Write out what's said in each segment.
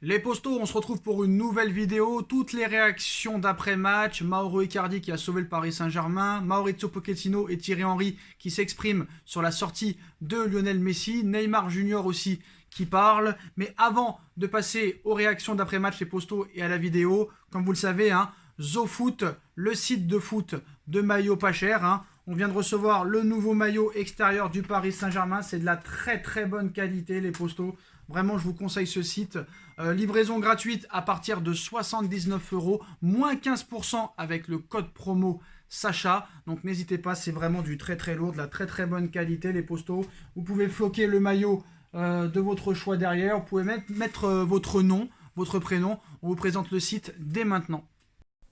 Les postos, on se retrouve pour une nouvelle vidéo. Toutes les réactions d'après-match. Mauro Icardi qui a sauvé le Paris Saint-Germain. Maurizio Pochettino et Thierry Henry qui s'expriment sur la sortie de Lionel Messi. Neymar Junior aussi qui parle. Mais avant de passer aux réactions d'après-match, les postos et à la vidéo, comme vous le savez, ZoFoot, le site de foot de maillots pas cher. On vient de recevoir le nouveau maillot extérieur du Paris Saint-Germain. C'est de la très très bonne qualité, les postos. Vraiment, je vous conseille ce site. Livraison gratuite à partir de 79 €, moins 15% avec le code promo Sacha. Donc n'hésitez pas, c'est vraiment du très très lourd, de la très très bonne qualité, les postos. Vous pouvez floquer le maillot de votre choix derrière. Vous pouvez mettre votre nom, votre prénom. On vous présente le site dès maintenant.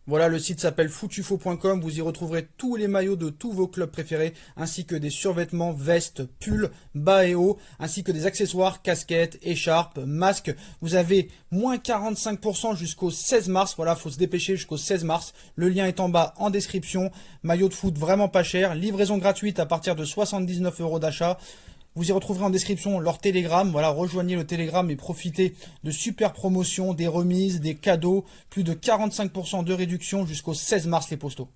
Voilà, le site s'appelle footufo.com. Vous y retrouverez tous les maillots de tous vos clubs préférés, ainsi que des survêtements, vestes, pulls, bas et hauts, ainsi que des accessoires, casquettes, écharpes, masques. Vous avez moins 45% jusqu'au 16 mars. Voilà, faut se dépêcher jusqu'au 16 mars. Le lien est en bas en description. Maillot de foot vraiment pas cher. Livraison gratuite à partir de 79 € d'achat. Vous y retrouverez en description leur Telegram. Voilà, rejoignez le Telegram et profitez de super promotions, des remises, des cadeaux. Plus de 45% de réduction jusqu'au 16 mars, les postos.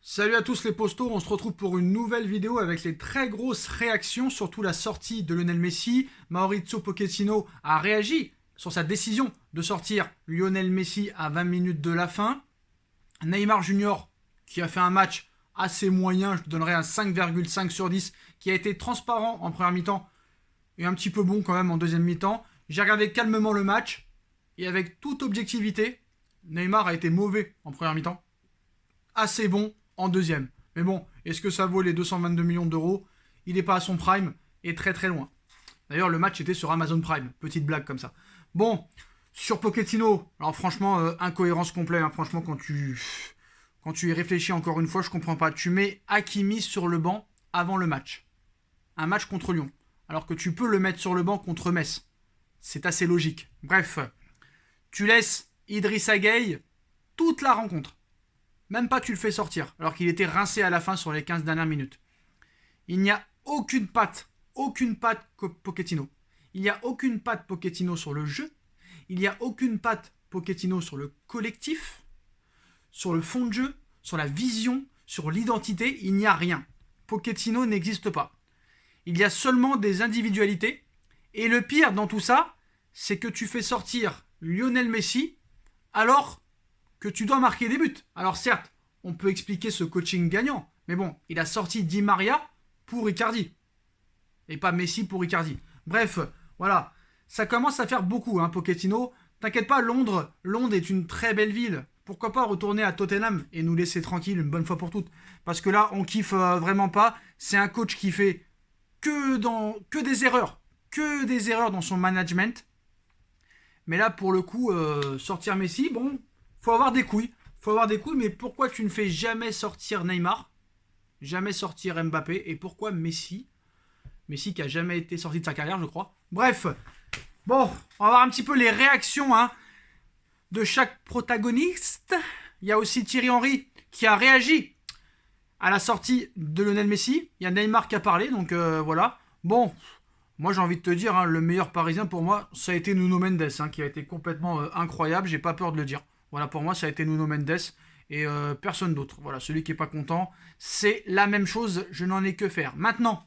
Salut à tous les postos, on se retrouve pour une nouvelle vidéo avec les très grosses réactions, surtout la sortie de Lionel Messi. Maurizio Pochettino a réagi sur sa décision de sortir Lionel Messi à 20 minutes de la fin. Neymar Junior qui a fait un match assez moyen, je donnerais un 5,5 sur 10, qui a été transparent en première mi-temps et un petit peu bon quand même en deuxième mi-temps. J'ai regardé calmement le match et avec toute objectivité, Neymar a été mauvais en première mi-temps, assez bon en deuxième. Mais bon, est-ce que ça vaut les 222 millions d'euros? Il n'est pas à son prime et très très loin. D'ailleurs, le match était sur Amazon Prime, petite blague comme ça. Bon, sur Pochettino, alors franchement, incohérence complète. Franchement, quand tu y réfléchis encore une fois, je comprends pas. Tu mets Hakimi sur le banc avant le match. Un match contre Lyon. Alors que tu peux le mettre sur le banc contre Metz. C'est assez logique. Bref, tu laisses Idrissa Gueye toute la rencontre. Même pas tu le fais sortir. Alors qu'il était rincé à la fin sur les 15 dernières minutes. Il n'y a aucune patte Pochettino. Il n'y a aucune patte Pochettino sur le jeu. Il n'y a aucune patte Pochettino sur le collectif. Sur le fond de jeu, sur la vision, sur l'identité, il n'y a rien. Pochettino n'existe pas. Il y a seulement des individualités. Et le pire dans tout ça, c'est que tu fais sortir Lionel Messi alors que tu dois marquer des buts. Alors certes, on peut expliquer ce coaching gagnant. Mais bon, il a sorti Di Maria pour Icardi. Et pas Messi pour Icardi. Bref, voilà. Ça commence à faire beaucoup, Pochettino. T'inquiète pas, Londres est une très belle ville. Pourquoi pas retourner à Tottenham et nous laisser tranquille une bonne fois pour toutes. Parce que là, on kiffe vraiment pas. C'est un coach qui fait que des erreurs. Que des erreurs dans son management. Mais là, pour le coup, sortir Messi, bon, faut avoir des couilles. Faut avoir des couilles, mais pourquoi tu ne fais jamais sortir Neymar? Jamais sortir Mbappé? Et pourquoi Messi? Messi qui a jamais été sorti de sa carrière, je crois. Bref, bon, on va voir un petit peu les réactions, de chaque protagoniste. Il y a aussi Thierry Henry qui a réagi à la sortie de Lionel Messi. Il y a Neymar qui a parlé, donc voilà. Bon, moi j'ai envie de te dire, le meilleur parisien pour moi, ça a été Nuno Mendes, qui a été complètement incroyable, j'ai pas peur de le dire. Voilà, pour moi ça a été Nuno Mendes et personne d'autre. Voilà, celui qui est pas content, c'est la même chose, je n'en ai que faire. Maintenant,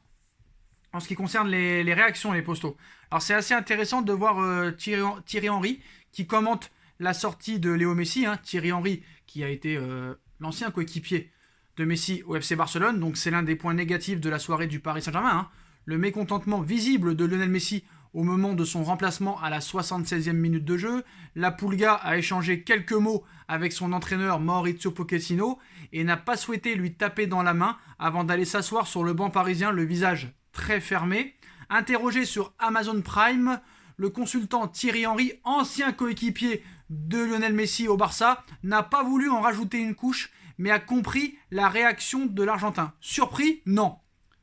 en ce qui concerne les réactions, les postos. Alors c'est assez intéressant de voir Thierry Henry qui commente la sortie de Léo Messi. Thierry Henry qui a été l'ancien coéquipier de Messi au FC Barcelone. Donc c'est l'un des points négatifs de la soirée du Paris Saint-Germain. Le mécontentement visible de Lionel Messi au moment de son remplacement à la 76e minute de jeu. La Pulga a échangé quelques mots avec son entraîneur Maurizio Pochettino et n'a pas souhaité lui taper dans la main avant d'aller s'asseoir sur le banc parisien, le visage très fermé. Interrogé sur Amazon Prime, le consultant Thierry Henry, ancien coéquipier de Lionel Messi au Barça, n'a pas voulu en rajouter une couche, mais a compris la réaction de l'Argentin. Surpris? Non.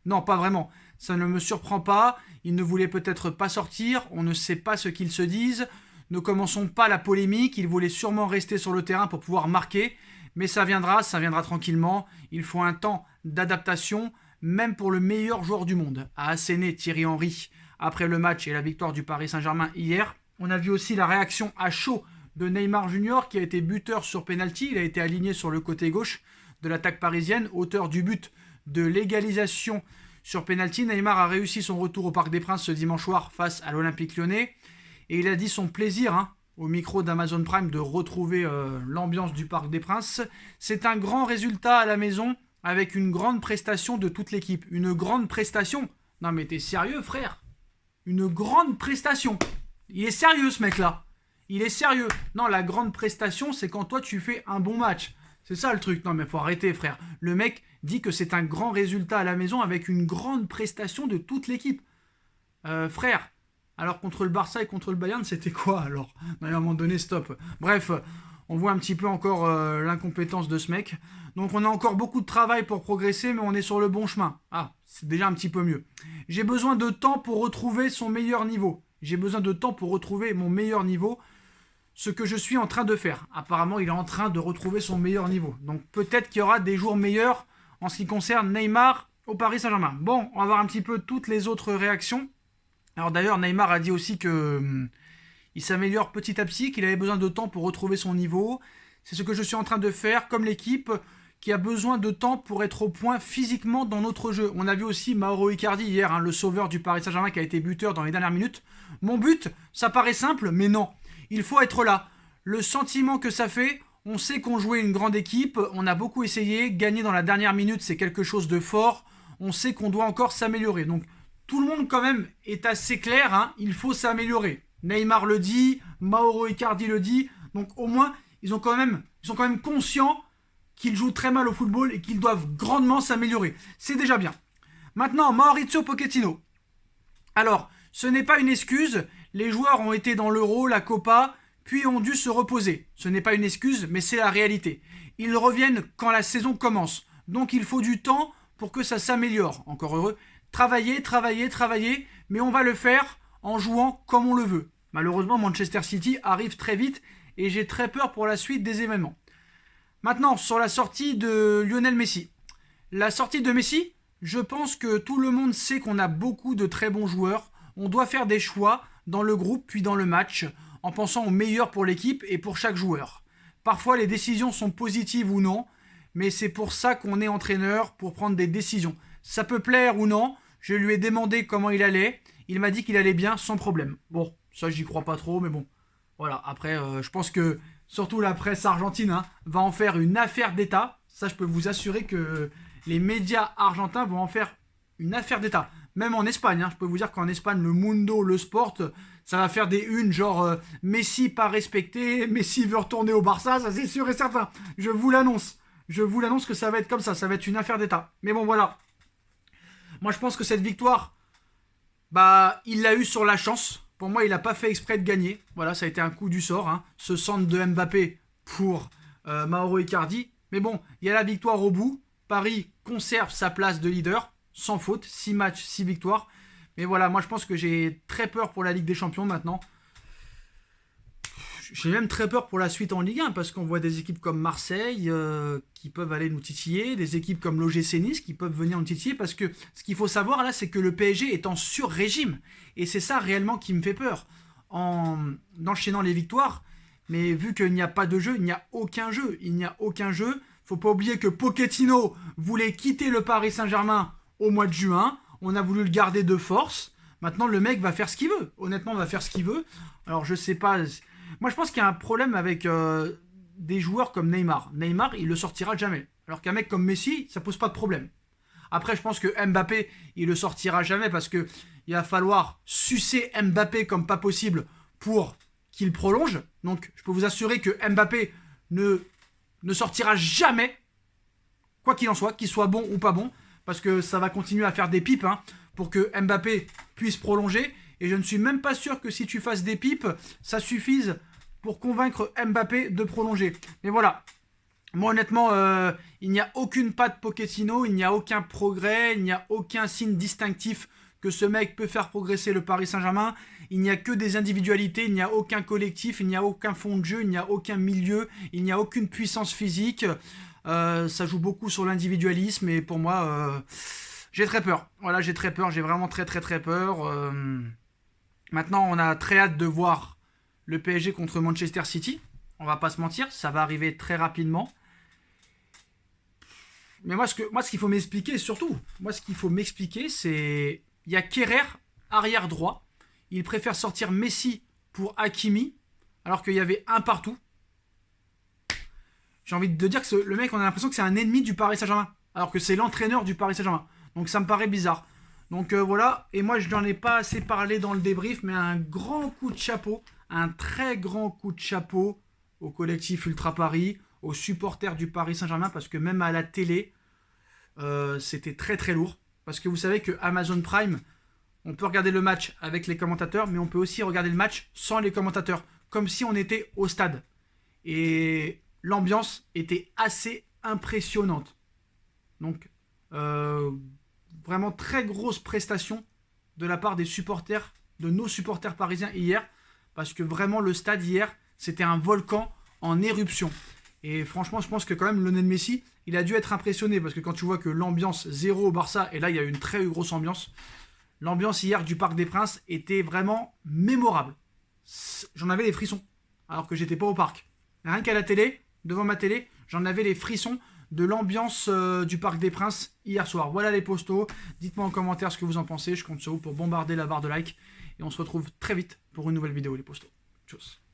Non, pas vraiment. Ça ne me surprend pas. Il ne voulait peut-être pas sortir. On ne sait pas ce qu'ils se disent. Ne commençons pas la polémique. Il voulait sûrement rester sur le terrain pour pouvoir marquer. Mais ça viendra tranquillement. Il faut un temps d'adaptation, même pour le meilleur joueur du monde, a asséné Thierry Henry après le match et la victoire du Paris Saint-Germain hier. On a vu aussi la réaction à chaud de Neymar Junior qui a été buteur sur penalty. Il a été aligné sur le côté gauche de l'attaque parisienne, auteur du but de l'égalisation sur penalty. Neymar a réussi son retour au Parc des Princes ce dimanche soir face à l'Olympique Lyonnais. Et il a dit son plaisir au micro d'Amazon Prime de retrouver l'ambiance du Parc des Princes. C'est un grand résultat à la maison avec une grande prestation de toute l'équipe. Une grande prestation. Non mais t'es sérieux frère? Une grande prestation. Il est sérieux ce mec-là. Il est sérieux. Non, la grande prestation, c'est quand toi tu fais un bon match. C'est ça le truc. Non mais faut arrêter frère. Le mec dit que c'est un grand résultat à la maison avec une grande prestation de toute l'équipe. Frère, alors contre le Barça et contre le Bayern, c'était quoi alors? Non, à un moment donné, stop. Bref, on voit un petit peu encore l'incompétence de ce mec. Donc on a encore beaucoup de travail pour progresser, mais on est sur le bon chemin. Ah, c'est déjà un petit peu mieux. J'ai besoin de temps pour retrouver son meilleur niveau. J'ai besoin de temps pour retrouver mon meilleur niveau. Ce que je suis en train de faire. Apparemment, il est en train de retrouver son meilleur niveau. Donc peut-être qu'il y aura des jours meilleurs en ce qui concerne Neymar au Paris Saint-Germain. Bon, on va voir un petit peu toutes les autres réactions. Alors d'ailleurs, Neymar a dit aussi que il s'améliore petit à petit, qu'il avait besoin de temps pour retrouver son niveau. C'est ce que je suis en train de faire, comme l'équipe qui a besoin de temps pour être au point physiquement dans notre jeu. On a vu aussi Mauro Icardi hier, le sauveur du Paris Saint-Germain qui a été buteur dans les dernières minutes. Mon but, ça paraît simple, mais non. Il faut être là. Le sentiment que ça fait, on sait qu'on jouait une grande équipe, on a beaucoup essayé, gagner dans la dernière minute, c'est quelque chose de fort. On sait qu'on doit encore s'améliorer. Donc tout le monde quand même est assez clair, il faut s'améliorer. Neymar le dit, Mauro Icardi le dit, donc au moins ils sont quand même conscients qu'ils jouent très mal au football et qu'ils doivent grandement s'améliorer. C'est déjà bien. Maintenant, Mauricio Pochettino. Alors, ce n'est pas une excuse, les joueurs ont été dans l'Euro, la Copa, puis ont dû se reposer. Ce n'est pas une excuse, mais c'est la réalité. Ils reviennent quand la saison commence, donc il faut du temps pour que ça s'améliore. Encore heureux. Travailler, mais on va le faire en jouant comme on le veut. Malheureusement, Manchester City arrive très vite et j'ai très peur pour la suite des événements. Maintenant, sur la sortie de Lionel Messi. La sortie de Messi, je pense que tout le monde sait qu'on a beaucoup de très bons joueurs. On doit faire des choix dans le groupe puis dans le match en pensant au meilleur pour l'équipe et pour chaque joueur. Parfois, les décisions sont positives ou non, mais c'est pour ça qu'on est entraîneur, pour prendre des décisions. Ça peut plaire ou non. Je lui ai demandé comment il allait. Il m'a dit qu'il allait bien sans problème. Bon, ça j'y crois pas trop, mais bon. Voilà, après, je pense que surtout la presse argentine va en faire une affaire d'État. Ça, je peux vous assurer que les médias argentins vont en faire une affaire d'État. Même en Espagne, je peux vous dire qu'en Espagne, le Mundo, le Sport, ça va faire des unes genre Messi pas respecté, Messi veut retourner au Barça, ça c'est sûr et certain. Je vous l'annonce. Je vous l'annonce que ça va être comme ça va être une affaire d'État. Mais bon, voilà. Moi, je pense que cette victoire, il l'a eu sur la chance. Pour moi, il n'a pas fait exprès de gagner. Voilà, ça a été un coup du sort. Ce centre de Mbappé pour Mauro Icardi. Mais bon, il y a la victoire au bout. Paris conserve sa place de leader, sans faute. 6 matchs, 6 victoires. Mais voilà, moi, je pense que j'ai très peur pour la Ligue des Champions maintenant. J'ai même très peur pour la suite en Ligue 1 parce qu'on voit des équipes comme Marseille qui peuvent aller nous titiller, des équipes comme l'OGC Nice qui peuvent venir nous titiller parce que ce qu'il faut savoir là, c'est que le PSG est en sur-régime et c'est ça réellement qui me fait peur en enchaînant les victoires. Mais vu qu'il n'y a pas de jeu, il n'y a aucun jeu. Il n'y a aucun jeu. Faut pas oublier que Pochettino voulait quitter le Paris Saint-Germain au mois de juin. On a voulu le garder de force. Maintenant, le mec va faire ce qu'il veut. Honnêtement, il va faire ce qu'il veut. Alors, je sais pas. Moi, je pense qu'il y a un problème avec des joueurs comme Neymar. Neymar, il le sortira jamais. Alors qu'un mec comme Messi, ça pose pas de problème. Après, je pense que Mbappé, il le sortira jamais parce que il va falloir sucer Mbappé comme pas possible pour qu'il prolonge. Donc, je peux vous assurer que Mbappé ne sortira jamais, quoi qu'il en soit, qu'il soit bon ou pas bon, parce que ça va continuer à faire des pipes pour que Mbappé puisse prolonger. Et je ne suis même pas sûr que si tu fasses des pipes, ça suffise pour convaincre Mbappé de prolonger. Mais voilà. Moi, honnêtement, il n'y a aucune patte Pochettino, il n'y a aucun progrès, il n'y a aucun signe distinctif que ce mec peut faire progresser le Paris Saint-Germain. Il n'y a que des individualités, il n'y a aucun collectif, il n'y a aucun fond de jeu, il n'y a aucun milieu, il n'y a aucune puissance physique. Ça joue beaucoup sur l'individualisme et pour moi, j'ai très peur. Voilà, j'ai très peur, j'ai vraiment très peur. Maintenant, on a très hâte de voir le PSG contre Manchester City. On va pas se mentir, ça va arriver très rapidement. Mais moi, ce qu'il faut m'expliquer, surtout, c'est... Il y a Kerrer, arrière droit. Il préfère sortir Messi pour Hakimi, alors qu'il y avait un partout. J'ai envie de dire que le mec, on a l'impression que c'est un ennemi du Paris Saint-Germain, alors que c'est l'entraîneur du Paris Saint-Germain. Donc ça me paraît bizarre. Donc voilà, et moi je n'en ai pas assez parlé dans le débrief, mais un grand coup de chapeau, un très grand coup de chapeau au collectif Ultra Paris, aux supporters du Paris Saint-Germain, parce que même à la télé, c'était très très lourd. Parce que vous savez que Amazon Prime, on peut regarder le match avec les commentateurs, mais on peut aussi regarder le match sans les commentateurs, comme si on était au stade. Et l'ambiance était assez impressionnante. Donc, vraiment très grosse prestation de la part des supporters, de nos supporters parisiens hier, parce que vraiment le stade hier, c'était un volcan en éruption. Et franchement, je pense que quand même Lionel Messi, il a dû être impressionné, parce que quand tu vois que l'ambiance 0 au Barça, et là il y a eu une très grosse ambiance, l'ambiance hier du Parc des Princes était vraiment mémorable. J'en avais les frissons, alors que j'étais pas au parc. Rien qu'à la télé, devant ma télé, j'en avais les frissons de l'ambiance du Parc des Princes hier soir. Voilà les postos, dites-moi en commentaire ce que vous en pensez, je compte sur vous pour bombarder la barre de like, et on se retrouve très vite pour une nouvelle vidéo les postos. Tchuss.